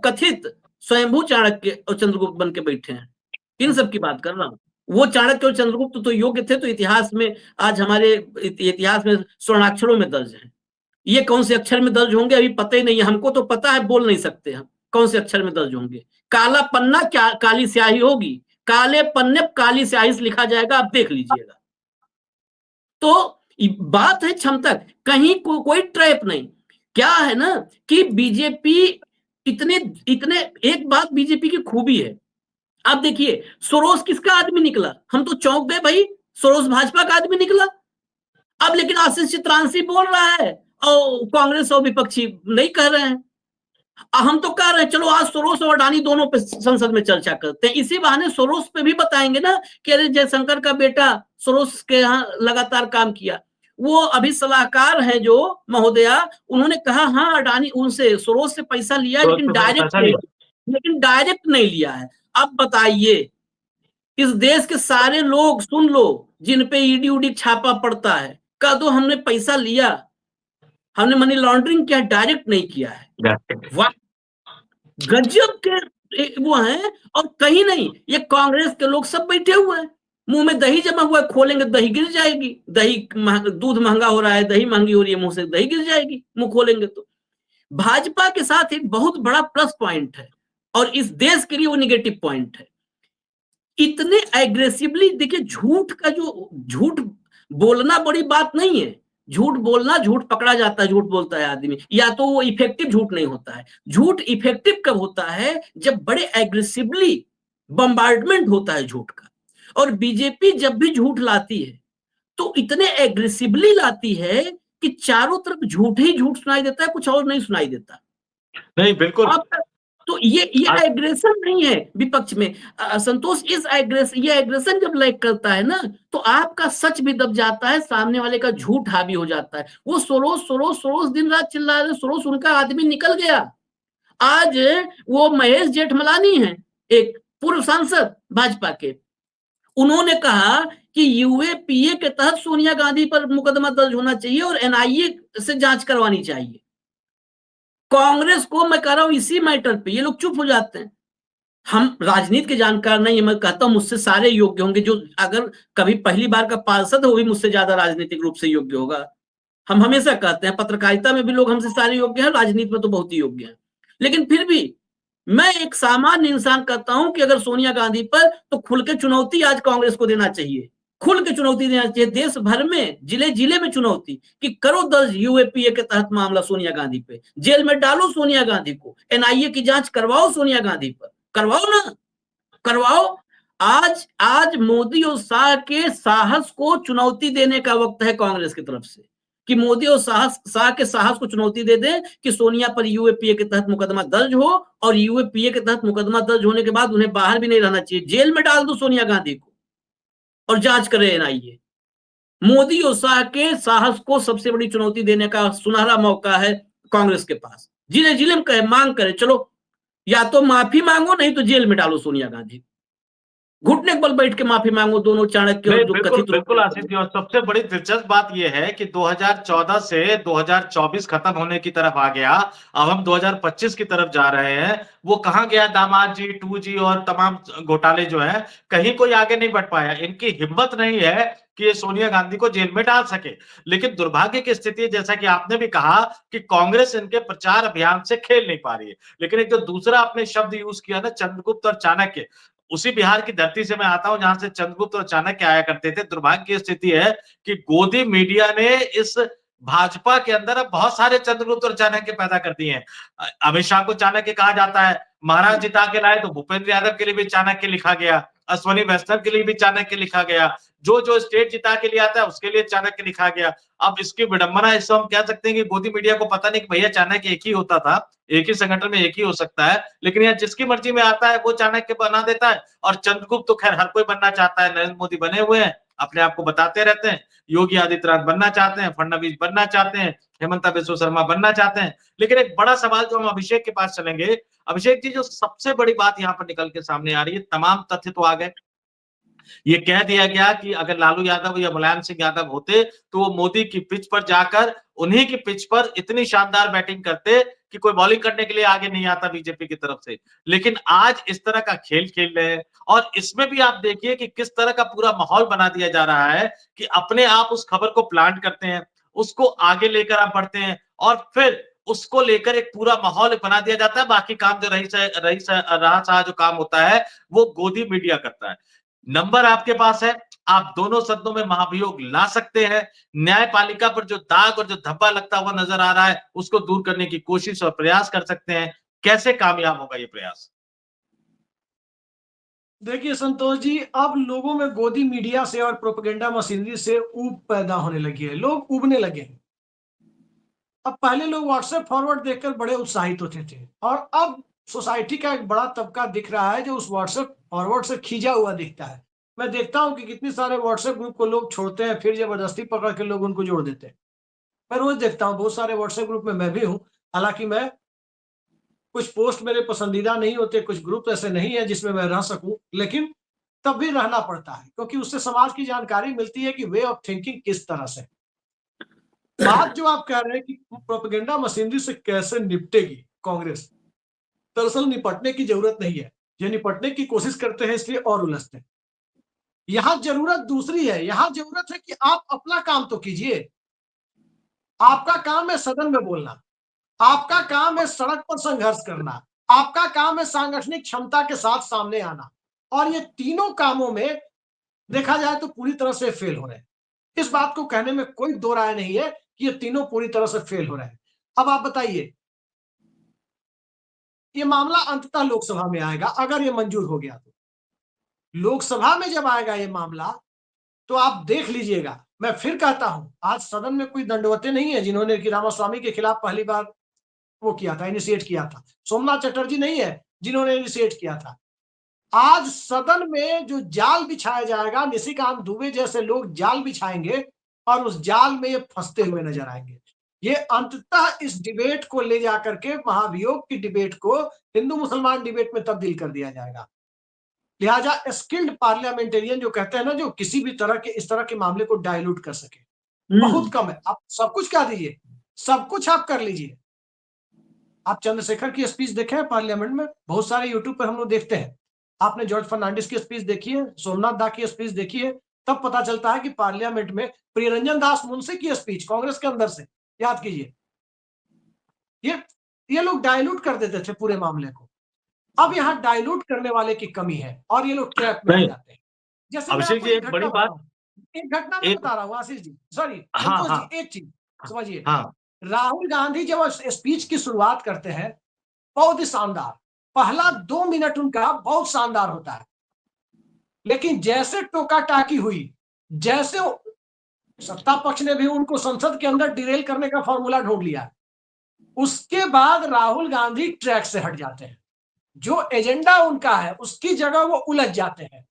कथित स्वयंभू चाणक्य और चंद्रगुप्त बन के बैठे हैं, इन सब की बात कर रहा हूं। वो चाणक्य और चंद्रगुप्त तो योग्य थे, तो इतिहास में आज हमारे इतिहास में स्वर्णाक्षरों में दर्ज है। ये कौन से अक्षर में दर्ज होंगे अभी पता ही नहीं है हमको, तो पता है, बोल नहीं सकते हम कौन से अक्षर में दर्ज होंगे। काला पन्ना क्या काली स्याही होगी, काले पन्ने काली स्याही से लिखा जाएगा, आप देख लीजिएगा। तो बात है क्षमता, कहीं कोई ट्रैप नहीं। क्या है ना कि बीजेपी इतने एक बात बीजेपी की खूबी है, आप देखिए, सोरोस किसका आदमी निकला, हम तो चौंक गए भाई, सोरोस भाजपा का आदमी निकला। अब लेकिन आशीष चित्रांशी बोल रहा है और कांग्रेस और विपक्षी नहीं कह रहे हैं। हम तो कह रहे हैं चलो आज सोरोस और अडानी दोनों पे संसद में चर्चा करते हैं, इसी बहाने सोरोस पे भी बताएंगे ना कि अरे जयशंकर का बेटा सोरोस के यहाँ लगातार काम किया। वो अभी सलाहकार है जो महोदया, उन्होंने कहा हाँ अडानी उनसे सोरोस से पैसा लिया, लेकिन डायरेक्ट नहीं लिया है। अब बताइए, इस देश के सारे लोग सुन लो जिन पे ईडी उडी छापा पड़ता है, कह दो हमने पैसा लिया, हमने मनी लॉन्ड्रिंग किया, डायरेक्ट नहीं किया है। वाह, गजब के वो हैं। और कहीं नहीं, ये कांग्रेस के लोग सब बैठे हुए हैं, मुंह में दही जमा हुआ है, खोलेंगे दही गिर जाएगी, दूध महंगा हो रहा है, दही महंगी हो रही है, मुंह से दही गिर जाएगी, मुंह खोलेंगे तो। भाजपा के साथ एक बहुत बड़ा प्लस पॉइंट है, और इस देश के लिए वो निगेटिव पॉइंट है। इतने एग्रेसिवली देखिए, झूठ बोलना बड़ी बात नहीं है, झूठ बोलना, झूठ पकड़ा जाता है, झूठ बोलता है आदमी, या तो वो इफेक्टिव झूठ नहीं होता है। झूठ इफेक्टिव कब होता है, जब बड़े एग्रेसिवली बम्बार्डमेंट होता है झूठ का। और बीजेपी जब भी झूठ लाती है तो इतने एग्रेसिवली लाती है कि चारों तरफ झूठ ही झूठ सुनाई देता है, कुछ और नहीं सुनाई देता। नहीं बिल्कुल। आप तो ये एग्रेशन नहीं है विपक्ष में। संतोष, ये एग्रेशन जब लाइक करता है ना, तो आपका सच भी दब जाता है, सामने वाले का झूठ हावी हो जाता है। वो सरोज दिन रात चिल्ला रहे, सरोज उनका आदमी निकल गया। आज वो महेश जेठमलानी है, एक पूर्व सांसद भाजपा के, उन्होंने कहा कि यूएपीए के तहत सोनिया गांधी पर मुकदमा दर्ज होना चाहिए और एनआईए से जांच करवानी चाहिए। कांग्रेस को मैं कह रहा हूं इसी मैटर पे ये लोग चुप हो जाते हैं। हम राजनीति के जानकार नहीं है, मैं कहता हूं मुझसे सारे योग्य होंगे, जो अगर कभी पहली बार का पार्षद हो भी मुझसे ज्यादा राजनीतिक रूप से योग्य होगा। हम हमेशा कहते हैं पत्रकारिता में भी लोग हमसे सारे योग्य हैं, राजनीति में तो बहुत ही योग्य हैं। लेकिन फिर भी मैं एक सामान्य इंसान कहता हूं कि अगर सोनिया गांधी पर, तो खुल के चुनौती आज कांग्रेस को देना चाहिए, खुल के चुनौती देना चाहिए, देश भर में जिले जिले में चुनौती कि करो दर्ज यूएपीए के तहत मामला सोनिया गांधी पे, जेल में डालो सोनिया गांधी को, एनआईए की जांच करवाओ सोनिया गांधी पर, करवाओ ना, करवाओ। आज मोदी और शाह के साहस को चुनौती देने का वक्त है कांग्रेस की तरफ से, कि मोदी और शाह के साहस को चुनौती दे दें कि सोनिया पर यूएपीए के तहत मुकदमा दर्ज हो, और यूएपीए के तहत मुकदमा दर्ज होने के बाद उन्हें बाहर भी नहीं रहना चाहिए, जेल में डाल दो सोनिया गांधी को और जांच करे एनआईए। मोदी और शाह के साहस को सबसे बड़ी चुनौती देने का सुनहरा मौका है कांग्रेस के पास। जिले जिले में कहे, मांग करे, चलो या तो माफी मांगो, नहीं तो जेल में डालो सोनिया गांधी, घुटने के बल बैठ के माफी मांगो दोनों चाणक्य और जो बिल्कुल कथित बिल्कुल आसिफ जी, और सबसे बड़ी दिलचस्प बात यह है कि 2014 से 2024 खत्म होने की तरफ आ गया, अब हम 2025 की तरफ जा रहे हैं। वो कहां गया दामाद जी, 2G और तमाम घोटाले जो है, कहीं कोई आगे नहीं बढ़ पाया। इनकी हिम्मत नहीं है कि ये सोनिया गांधी को जेल में डाल सके। लेकिन दुर्भाग्य की स्थिति, जैसा कि आपने भी कहा, कि कांग्रेस इनके प्रचार अभियान से खेल नहीं पा रही है। लेकिन एक जो दूसरा आपने शब्द यूज किया ना, चंद्रगुप्त और चाणक्य, उसी बिहार की धरती से मैं आता हूं जहां से चंद्रगुप्त और चाणक्य आया करते थे। दुर्भाग्य की स्थिति है कि गोदी मीडिया ने इस भाजपा के अंदर अब बहुत सारे चंद्रगुप्त और चाणक्य पैदा कर दिए हैं। अमित शाह को चाणक्य कहा जाता है, महाराज जिता के लाए तो भूपेंद्र यादव के लिए भी चाणक्य लिखा गया, अश्वनी वैष्णव के लिए भी चाणक्य लिखा गया, जो जो स्टेट जिता के लिए आता है उसके लिए चाणक्य लिखा गया। अब इसकी विडंबना, इसको हम कह सकते हैं कि गोदी मीडिया को पता नहीं कि भैया चाणक्य एक ही होता था, एक ही संगठन में एक ही हो सकता है, लेकिन यहाँ जिसकी मर्जी में आता है वो चाणक्य बना देता है। और चंद्रगुप्त तो खैर हर कोई बनना चाहता है, नरेंद्र मोदी बने हुए हैं, अपने आप को बताते रहते हैं, योगी आदित्यनाथ बनना चाहते हैं, फडणवीस बनना चाहते हैं, हेमंता बिस्वा शर्मा बनना चाहते हैं। लेकिन एक बड़ा सवाल जो हम अभिषेक के पास चलेंगे, अभिषेक जी, जो सबसे बड़ी बात यहाँ पर निकल के सामने आ रही है, तमाम तथ्य तो आ गए, ये कह दिया गया कि अगर लालू यादव या मुलायम सिंह यादव होते तो वो मोदी की पिच पर जाकर उन्हीं की पिच पर इतनी शानदार बैटिंग करते कि कोई बॉलिंग करने के लिए आगे नहीं आता बीजेपी की तरफ से। लेकिन आज इस तरह का खेल खेल रहे हैं, और इसमें भी आप देखिए कि किस तरह का पूरा माहौल बना दिया जा रहा है कि अपने आप उस खबर को प्लांट करते हैं, उसको आगे लेकर आप बढ़ते हैं, और फिर उसको लेकर एक पूरा माहौल बना दिया जाता है। बाकी काम जो रहा सहा जो काम होता है वो गोदी मीडिया करता है। नंबर आपके पास है, आप दोनों सदनों में महाभियोग ला सकते हैं, न्यायपालिका पर जो दाग और जो धब्बा लगता हुआ नजर आ रहा है उसको दूर करने की कोशिश और प्रयास कर सकते हैं। कैसे कामयाब होगा ये प्रयास? देखिए संतोष जी, अब लोगों में गोदी मीडिया से और प्रोपेगेंडा मशीनरी से ऊब पैदा होने लगी है, लोग उबने लगे हैं। अब पहले लोग व्हाट्सएप फॉरवर्ड देखकर बड़े उत्साहित होते थे, और अब सोसाइटी का एक बड़ा तबका दिख रहा है जो उस व्हाट्सएप फॉरवर्ड से खींचा हुआ दिखता है। मैं देखता हूं कि कितने सारे व्हाट्सएप ग्रुप को लोग छोड़ते हैं, फिर जबरदस्ती पकड़ के लोग उनको जोड़ देते हैं। मैं रोज देखता हूँ, बहुत सारे व्हाट्सएप ग्रुप में मैं भी हूँ। हालांकि मैं, कुछ पोस्ट मेरे पसंदीदा नहीं होते, कुछ ग्रुप ऐसे नहीं है जिसमें मैं रह सकूं, लेकिन तब भी रहना पड़ता है, क्योंकि उससे समाज की जानकारी मिलती है कि वे ऑफ थिंकिंग किस तरह से। बात जो आप कह रहे हैं कि प्रोपेगेंडा मशीनरी से कैसे निपटेगी कांग्रेस, दरअसल निपटने की जरूरत नहीं है। ये निपटने की कोशिश करते हैं इसलिए और उलझते हैं। यहां जरूरत दूसरी है, यहां जरूरत है कि आप अपना काम तो कीजिए। आपका काम है सदन में बोलना, आपका काम है सड़क पर संघर्ष करना, आपका काम है सांगठनिक क्षमता के साथ सामने आना, और ये तीनों कामों में देखा जाए तो पूरी तरह से फेल हो रहे हैं। इस बात को कहने में कोई दो राय नहीं है कि ये तीनों पूरी तरह से फेल हो रहे हैं। अब आप बताइए, ये मामला अंततः लोकसभा में आएगा, अगर ये मंजूर हो गया तो लोकसभा में जब आएगा ये मामला तो आप देख लीजिएगा। मैं फिर कहता हूं, आज सदन में कोई दंडवते नहीं है जिन्होंने कि रामास्वामी के खिलाफ पहली बार वो किया था, इनिशिएट किया था। सोमनाथ चटर्जी नहीं है जिन्होंने इनिशिएट किया था। आज सदन में जो जाल बिछाया जाएगा, निशिकांत दुबे जैसे लोग जाल बिछाएंगे और उस जाल में ये फंसते हुए नजर आएंगे। ये अंततः इस डिबेट को ले जाकर के महाभियोग की डिबेट को हिंदू मुसलमान डिबेट में तब्दील कर दिया जाएगा। लिहाजा स्किल्ड पार्लियामेंटेरियन जो कहते हैं ना, जो किसी भी तरह के इस तरह के मामले को डाइल्यूट कर सके, बहुत कम है। आप सब कुछ कह दीजिए, सब कुछ आप कर लीजिए। आप चंद्रशेखर की स्पीच देखे हैं पार्लियामेंट में, बहुत सारे यूट्यूब पर हम लोग देखते हैं। आपने जॉर्ज फर्नांडिस की स्पीच देखी है, सोमनाथ दा की स्पीच देखी है, तब पता चलता है कि पार्लियामेंट में प्रियरंजन दास मुंशी की स्पीच कांग्रेस के अंदर से, याद कीजिए, ये लोग डाइल्यूट कर देते थे पूरे मामले को। अब यहाँ डाइल्यूट करने वाले की कमी है और ये लोग ट्रैप में आ जाते हैं। जैसे मैं अभिषेक आपको जी एक बड़ी बात, एक घटना मैं बता रहा हूँ आशीष जी, सॉरी हाँ संतोष हाँ जी, एक चीज समझिए। हाँ राहुल गांधी जब स्पीच की शुरुआत करते हैं, बहुत ही शानदार, पहला 2 मिनट उनका बहुत शानदार होता है, लेकिन जैसे टोका टाकी हुई, जैसे सत्ता पक्ष ने भी उनको संसद के अंदर डिरेल करने का फॉर्मूला ढूंढ लिया, उसके बाद राहुल गांधी ट्रैक से हट जाते हैं। जो एजेंडा उनका है उसकी जगह वो उलझ जाते हैं।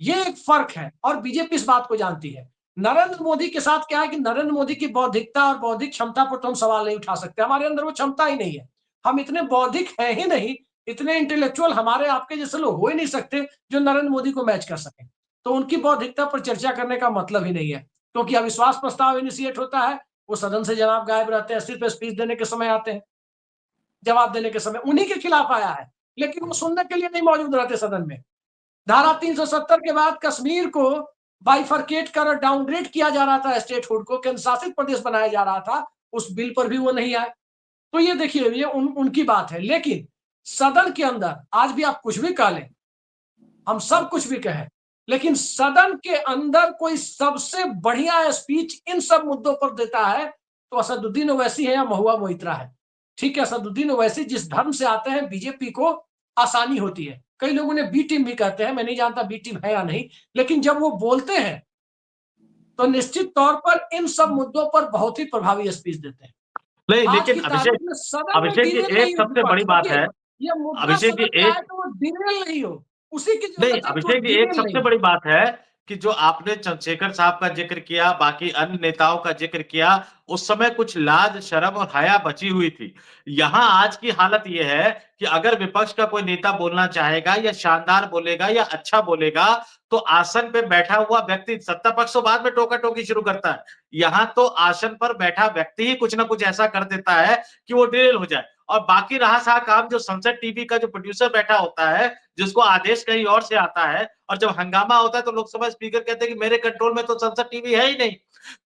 ये एक फर्क है और बीजेपी इस बात को जानती है। नरेंद्र मोदी के साथ क्या है कि नरेंद्र मोदी की बौद्धिकता और बौद्धिक क्षमता पर तो हम सवाल नहीं उठा सकते, हमारे अंदर वो क्षमता ही नहीं है। हम इतने बौद्धिक हैं ही नहीं, इतने इंटेलेक्चुअल हमारे आपके जैसे लोग हो ही नहीं सकते जो नरेंद्र मोदी को मैच कर सके। तो उनकी बौद्धिकता पर चर्चा करने का मतलब ही नहीं है, क्योंकि अविश्वास प्रस्ताव इनिशिएट होता है, वो सदन से जनाब गायब रहते हैं, सिर्फ स्पीच देने के समय आते हैं, जवाब देने के समय उन्हीं के खिलाफ आया है, लेकिन वो सुनने के लिए नहीं मौजूद रहते सदन में। धारा 370 के बाद कश्मीर को बाइफरकेट कर डाउनग्रेड किया जा रहा था, स्टेटहुड को केंद्र शासित प्रदेश बनाया जा रहा था, उस बिल पर भी वो नहीं आए। तो ये देखिए, ये उनकी बात है। लेकिन सदन के अंदर आज भी आप कुछ भी कह लें, हम सब कुछ भी कहें, लेकिन सदन के अंदर कोई सबसे बढ़िया स्पीच इन सब मुद्दों पर देता है तो असदुद्दीन ओवैसी है या महुआ मोइत्रा है। ठीक है, असदुद्दीन ओवैसी जिस धर्म से आते हैं, बीजेपी को आसानी होती है। कई लोग उन्हें बी टीम भी कहते हैं, मैं नहीं जानता बी टीम है या नहीं, लेकिन जब वो बोलते हैं तो निश्चित तौर पर इन सब मुद्दों पर बहुत ही प्रभावी स्पीच देते हैं। नहीं, आज लेकिन की तारीख में सदन में अभिषेक जी डिरेल एक नहीं हो सबसे बड़ी बात है, ये मुद्दा अभिषेक जी सदन में एक, आए तो वो डिरेल नहीं हो, उसी की नहीं जरूरत है कि वो अभिषेक जी एक डिरेल नहीं सबसे हो। बड़ी बात है कि जो आपने चंद्रशेखर साहब का जिक्र किया, बाकी अन्य नेताओं का जिक्र किया, उस समय कुछ लाज शर्म और हया बची हुई थी। यहां आज की हालत यह है कि अगर विपक्ष का कोई नेता बोलना चाहेगा या शानदार बोलेगा या अच्छा बोलेगा, तो आसन पे बैठा हुआ व्यक्ति, सत्ता पक्ष तो बाद में टोका टोकी शुरू करता है, यहां तो आसन पर बैठा व्यक्ति ही कुछ ना कुछ ऐसा कर देता है कि वो डिरेल हो जाए। और बाकी रहा सा काम जो संसद टीवी का जो प्रोड्यूसर बैठा होता है, जिसको आदेश कहीं और से आता है, और जब हंगामा होता है तो लोकसभा स्पीकर कहते हैं कि मेरे कंट्रोल में तो संसद टीवी है ही नहीं।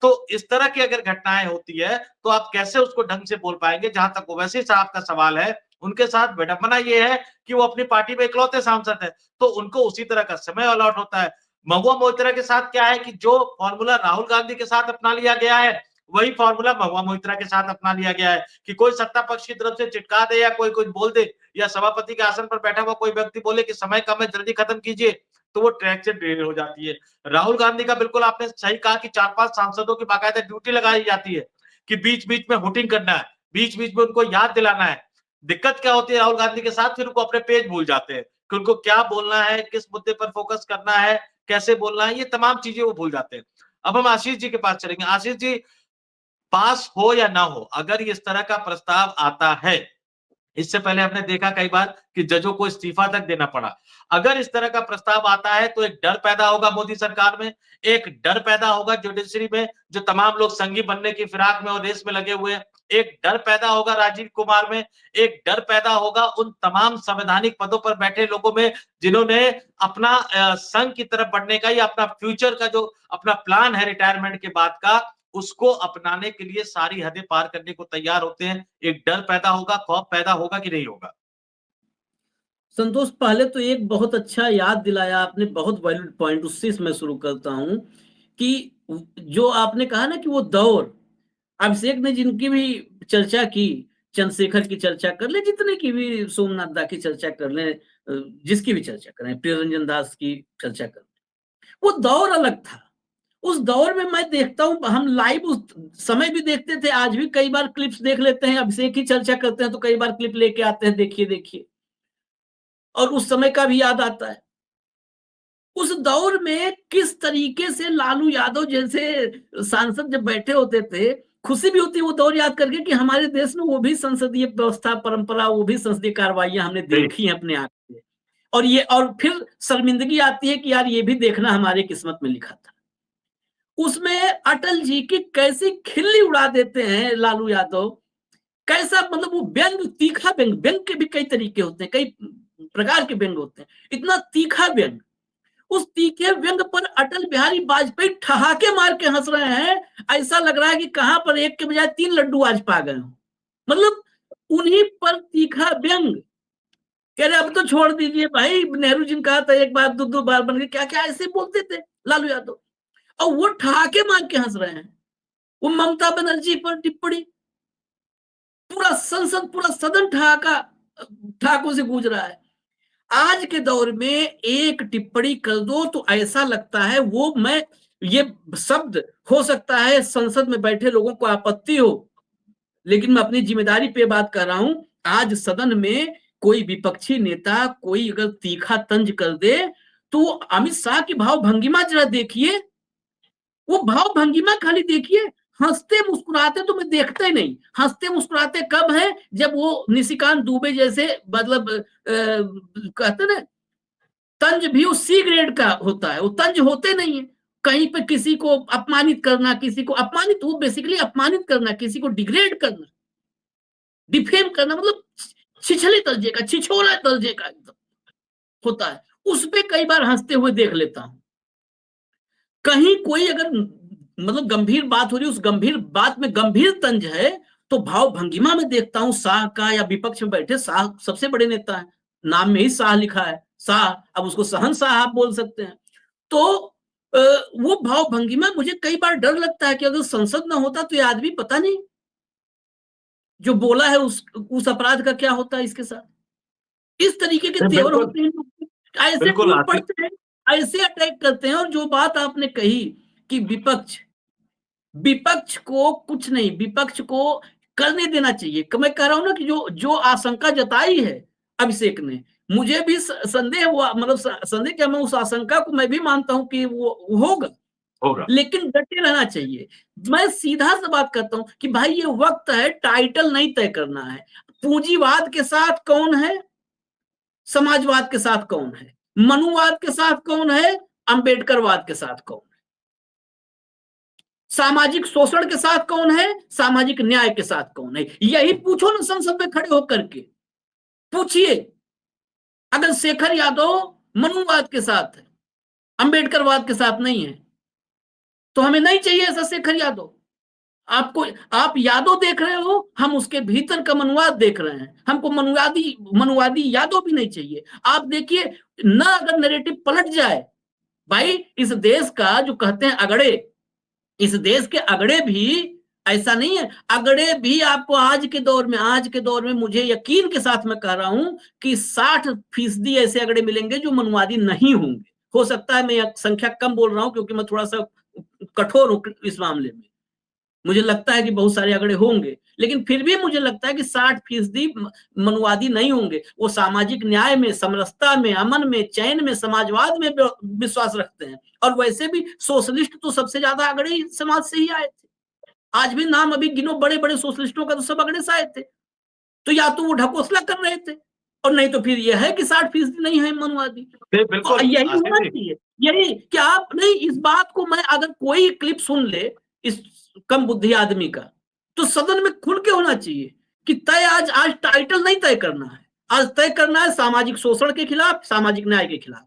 तो इस तरह की अगर घटनाएं होती है तो आप कैसे उसको ढंग से बोल पाएंगे। जहां तक ओवैसी साहब का सवाल है, उनके साथ विडंबना ये है कि वो अपनी पार्टी में इकलौते सांसद है, तो उनको उसी तरह का समय अलॉट होता है। महुआ मोइत्रा के साथ क्या है कि जो फॉर्मूला राहुल गांधी के साथ अपना लिया गया है, वही फॉर्मूला महुआ मोइत्रा के साथ अपना लिया गया है कि कोई सत्ता पक्ष की तरफ से चिटका दे या कोई कुछ बोल दे, या सभापति के आसन पर बैठा हुआ कोई व्यक्ति बोले कि समय कम है, जल्दी खत्म कीजिए, तो वो ट्रैक से डिरेल हो जाती है। राहुल गांधी का बिल्कुल आपने सही कहा कि 4-5 सांसदों की बाकायदा ड्यूटी लगाई जाती है कि बीच बीच में हुटिंग करना है, बीच बीच में उनको याद दिलाना है। दिक्कत क्या होती है राहुल गांधी के साथ, फिर उनको अपने पेज भूल जाते हैं कि उनको क्या बोलना है, किस मुद्दे पर फोकस करना है, कैसे बोलना है, ये तमाम चीजें वो भूल जाते हैं। अब हम आशीष जी के पास चलेंगे। आशीष जी, पास हो या ना हो, अगर इस तरह का प्रस्ताव आता है, इससे पहले हमने देखा कई बार कि जजों को इस्तीफा तक देना पड़ा। अगर इस तरह का प्रस्ताव आता है तो एक डर पैदा होगा मोदी सरकार में, एक डर पैदा होगा जुडिशरी में, जो तमाम लोग संघी बनने की फिराक में और रेस में लगे हुए हैं। एक डर पैदा होगा राजीव कुमार में, एक डर पैदा होगा उन तमाम संवैधानिक पदों पर बैठे लोगों में जिन्होंने अपना संघ की तरफ बढ़ने का या अपना फ्यूचर का जो अपना प्लान है रिटायरमेंट के बाद का, उसको अपनाने के लिए सारी हदें पार करने को तैयार होते हैं। एक डर पैदा होगा, खौफ पैदा होगा कि नहीं होगा? संतोष, पहले तो एक बहुत अच्छा याद दिलाया आपने, बहुत वैलिड पॉइंट, उससे मैं शुरू करता हूं कि जो आपने कहा ना कि वो दौर, अभिषेक ने जिनकी भी चर्चा की, चंद्रशेखर की चर्चा कर ले, जितने की भी, सोमनाथ दा की चर्चा कर ले, जिसकी भी चर्चा करें, प्रियरंजन दास की चर्चा करें, वो दौर अलग था। उस दौर में मैं देखता हूं, हम लाइव उस समय भी देखते थे, आज भी कई बार क्लिप्स देख लेते हैं, अभिषेक की चर्चा करते हैं तो कई बार क्लिप लेके आते हैं, देखिए देखिए, और उस समय का भी याद आता है। उस दौर में किस तरीके से लालू यादव जैसे सांसद जब बैठे होते थे, खुशी भी होती है वो दौर याद करके कि हमारे देश में वो भी संसदीय व्यवस्था, परंपरा, वो भी संसदीय कार्रवाइयां हमने देखी हैं अपने आंख से, और फिर शर्मिंदगी आती है कि यार ये भी देखना हमारे किस्मत में लिखा था। उसमें अटल जी की कैसी खिल्ली उड़ा देते हैं लालू यादव, कैसा, मतलब वो व्यंग, तीखा व्यंग, व्यंग के भी कई तरीके होते हैं, कई प्रकार के व्यंग होते हैं, इतना तीखा व्यंग, उस तीखे व्यंग पर अटल बिहारी वाजपेयी ठहाके मार के हंस रहे हैं, ऐसा लग रहा है कि कहां पर एक के बजाय 3 लड्डू आज पा गए हो। मतलब उन्हीं पर तीखा व्यंग, कह रहे अब तो छोड़ दीजिए भाई, नेहरू जी ने कहा था एक बार 2-2 बार बन गए, क्या क्या ऐसे बोलते थे लालू यादव, और वो ठहाके मार के हंस रहे हैं। वो ममता बनर्जी पर टिप्पणी, पूरा संसद, पूरा सदन ठहाकों से गूंज रहा है। आज के दौर में एक टिप्पणी कर दो तो ऐसा लगता है वो, मैं ये शब्द हो सकता है संसद में बैठे लोगों को आपत्ति हो, लेकिन मैं अपनी जिम्मेदारी पे बात कर रहा हूं। आज सदन में कोई विपक्षी नेता कोई अगर तीखा तंज कर दे तो अमित शाह की भाव भंगिमा जरा देखिए, वो भाव भंगिमा खाली देखिए, हंसते मुस्कुराते तो मैं देखता ही नहीं, हंसते मुस्कुराते कब है, जब वो निशिकांत दुबे जैसे, मतलब कहते ना, तंज भी उस सी ग्रेड का होता है, वो तंज होते नहीं है, कहीं पे किसी को अपमानित करना, किसी को अपमानित, वो बेसिकली अपमानित करना, किसी को डिग्रेड करना, डिफेम करना, मतलब छिछले दर्जे का, छिछोला दर्जे का एकदम होता है। उस पे कई बार हंसते हुए देख लेता हूं। कहीं कोई अगर मतलब गंभीर बात हो रही है, उस गंभीर बात में गंभीर तंज है, तो भाव भंगिमा में देखता हूं शाह का, या विपक्ष में बैठे शाह सबसे बड़े नेता है, नाम में ही शाह लिखा है, शाह, अब उसको शहंशाह आप बोल सकते हैं। तो वो भाव भंगिमा, मुझे कई बार डर लगता है कि अगर संसद ना होता तो ये आदमी पता नहीं जो बोला है उस अपराध का क्या होता है इसके साथ। इस तरीके के तेवर होते हैं, ऐसे टूट पड़ते हैं, ऐसे अटैक करते हैं। और जो बात आपने कही कि विपक्ष को कुछ नहीं, विपक्ष को करने देना चाहिए, मैं कह रहा हूं ना कि जो आशंका जताई है अभिषेक ने, मुझे भी संदेह हुआ, मतलब संदेह क्या, मैं उस आशंका को मैं भी मानता हूं कि वो होगा, लेकिन डटे रहना चाहिए। मैं सीधा सा बात करता हूं कि भाई ये वक्त है, टाइटल नहीं तय करना है, पूंजीवाद के साथ कौन है, समाजवाद के साथ कौन है, मनुवाद के साथ कौन है, अंबेडकरवाद के साथ कौन है, सामाजिक शोषण के साथ कौन है, सामाजिक न्याय के साथ कौन है, यही पूछो ना संसद में खड़े होकर के, पूछिए। अगर शेखर यादव मनुवाद के साथ है, अंबेडकरवाद के साथ नहीं है, तो हमें नहीं चाहिए ऐसा शेखर यादव। आप यादव देख रहे हो, हम उसके भीतर का मनुवाद देख रहे हैं, हमको मनुवादी यादव भी नहीं चाहिए। आप देखिए ना, अगर नैरेटिव पलट जाए, भाई इस देश का जो कहते हैं अगड़े, इस देश के अगड़े भी ऐसा नहीं है, अगड़े भी आपको आज के दौर में मुझे यकीन के साथ मैं कह रहा हूं कि 60% ऐसे अगड़े मिलेंगे जो मनुवादी नहीं होंगे। हो सकता है मैं संख्या कम बोल रहा हूं क्योंकि मैं थोड़ा सा कठोर हूं इस मामले में, मुझे लगता है कि बहुत सारे अगड़े होंगे, लेकिन फिर भी मुझे लगता है कि 60% मनुवादी नहीं होंगे। वो सामाजिक न्याय में, समरसता में, अमन में, चैन में, समाजवाद में विश्वास रखते हैं। और वैसे भी सोशलिस्ट तो सबसे ज्यादा अगड़े समाज से ही आए थे। आज भी नाम अभी गिनो बड़े बड़े सोशलिस्टों का, तो सब अगड़े से आए थे। तो या तो वो ढकोसला कर रहे थे, और नहीं तो फिर यह है कि 60% नहीं है मनुवादी। तो यही होना चाहिए, यही कि आप नहीं, इस बात को मैं, अगर कोई क्लिप सुन ले इस कम बुद्धि आदमी का, तो सदन में खुल के होना चाहिए कि तय आज टाइटल नहीं तय करना है, आज तय करना है सामाजिक शोषण के खिलाफ, सामाजिक न्याय के खिलाफ।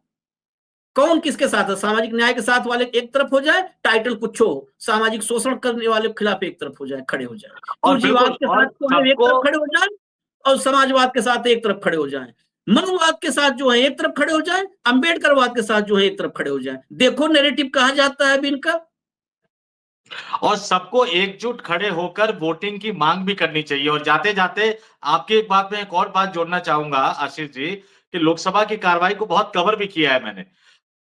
कौन किसके साथ है, सामाजिक न्याय के साथ वाले एक तरफ हो जाए, टाइटल कुछ हो, सामाजिक शोषण करने वाले के खिलाफ एक तरफ हो जाए, खड़े हो जाए, पूंजीवाद के साथ एक तरफ खड़े हो जाए, और समाजवाद के साथ एक तरफ खड़े हो जाए, मनुवाद के साथ जो है एक तरफ खड़े हो जाए, अंबेडकरवाद के साथ जो है एक तरफ खड़े हो जाए। देखो नैरेटिव कहां जाता है अभी इनका। और सबको एकजुट खड़े होकर वोटिंग की मांग भी करनी चाहिए। और जाते जाते आपकी एक बात में एक और बात जोड़ना चाहूंगा आशीष जी, कि लोकसभा की कार्रवाई को बहुत कवर भी किया है मैंने।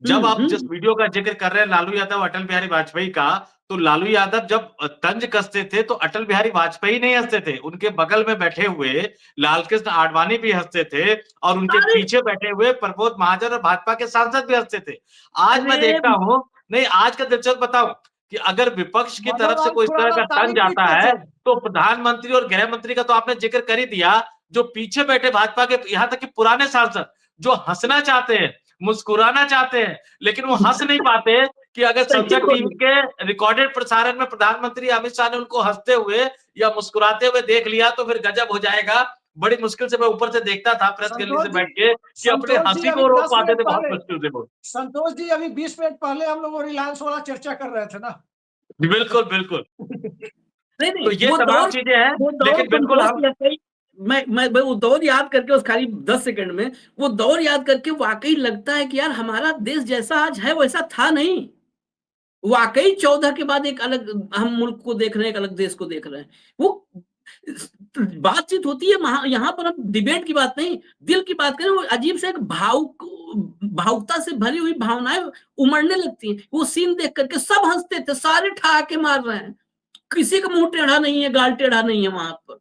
जब आप जिस वीडियो का जिक्र कर रहे हैं लालू यादव अटल बिहारी वाजपेयी का, तो लालू यादव जब तंज कसते थे तो अटल बिहारी वाजपेयी नहीं हंसते थे, उनके बगल में बैठे हुए लालकृष्ण आडवाणी भी हंसते थे और उनके अरे पीछे बैठे हुए प्रमोद महाजन और भाजपा के सांसद भी हंसते थे। आज मैं अरे देखता हूं, नहीं आज का दिलचस्प बताऊं कि अगर विपक्ष की तरफ से माधवलाल कोई इस तरह खुराना का ताली तंज आता पीटते है, थे। तो प्रधानमंत्री और गृह मंत्री का तो आपने जिक्र कर ही दिया, जो पीछे बैठे भाजपा के यहां तक कि पुराने सांसद जो हंसना चाहते हैं, मुस्कुराना चाहते हैं, लेकिन वो हंस नहीं पाते कि अगर सही संसद टीवी बोली। के रिकॉर्डेड प्रसारण में प्रधानमंत्री अमित शाह ने उनको हंसते हुए या मुस्कुराते हुए देख लिया तो फिर गजब हो जाएगा। बड़ी मुश्किल से मैं ऊपर से देखता था प्रेस गैलरी से बैठ के कि अपने संतोष जी हंसी अभी को रोक 10 पाते मिनट थे बहुत पहले, मुश्किल से वो। संतोष जी अभी 20 मिनट पहले हम लोग वो रिलायंस वाला चर्चा कर रहे थे ना। बिल्कुल, बिल्कुल। नहीं तो नहीं, ये तमाम चीजें हैं, वो दौर लेकिन बिल्कुल संतोष हम वाकई, मैं वो दौर याद करके उस खाली 10 सेकंड में वो दौर याद करके वाकई लगता है कि यार हमारा देश जैसा आज है वैसा था नहीं। वाकई 14 के बाद एक अलग हम मुल्क को देख रहे हैं, एक अलग देश को देख रहे हैं। वो बातचीत होती है यहाँ पर, हम डिबेट की बात नहीं, दिल की बात करें, वो अजीब से एक भावुकता से भरी हुई भावनाएं उमड़ने लगती हैं। वो सीन देख करके सब हंसते थे, सारे ठहाके मार रहे हैं, किसी का मुंह टेढ़ा नहीं है, गाल टेढ़ा नहीं है वहां पर।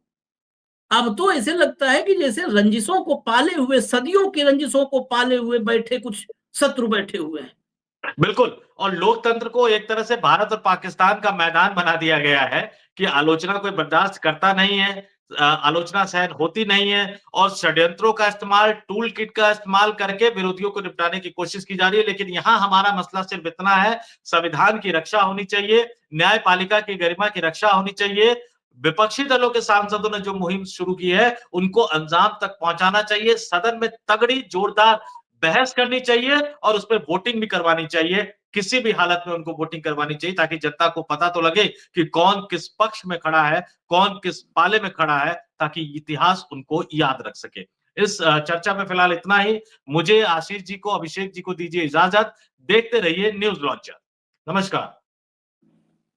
अब तो ऐसे लगता है कि जैसे रंजिशों को पाले हुए, सदियों की रंजिशों को पाले हुए बैठे कुछ शत्रु बैठे हुए हैं। बिल्कुल, और लोकतंत्र को एक तरह से भारत और पाकिस्तान का मैदान बना दिया गया है कि आलोचना कोई बर्दाश्त करता नहीं है, आलोचना सहन होती नहीं है और षड्यंत्रों का इस्तेमाल, टूल किट का इस्तेमाल करके विरोधियों को निपटाने की कोशिश की जा रही है। लेकिन यहाँ हमारा मसला सिर्फ इतना है, संविधान की रक्षा होनी चाहिए, न्यायपालिका की गरिमा की रक्षा होनी चाहिए। विपक्षी दलों के सांसदों ने जो मुहिम शुरू की है, उनको अंजाम तक पहुंचाना चाहिए। सदन में तगड़ी जोरदार बहस करनी चाहिए और उस पर वोटिंग भी करवानी चाहिए। किसी भी हालत में उनको वोटिंग करवानी चाहिए ताकि जनता को पता तो लगे कि कौन किस पक्ष में खड़ा है, कौन किस पाले में खड़ा है, ताकि इतिहास उनको याद रख सके। इस चर्चा में फिलहाल इतना ही। मुझे, आशीष जी को, अभिषेक जी को दीजिए इजाजत। देखते रहिए न्यूज लॉन्चर। नमस्कार।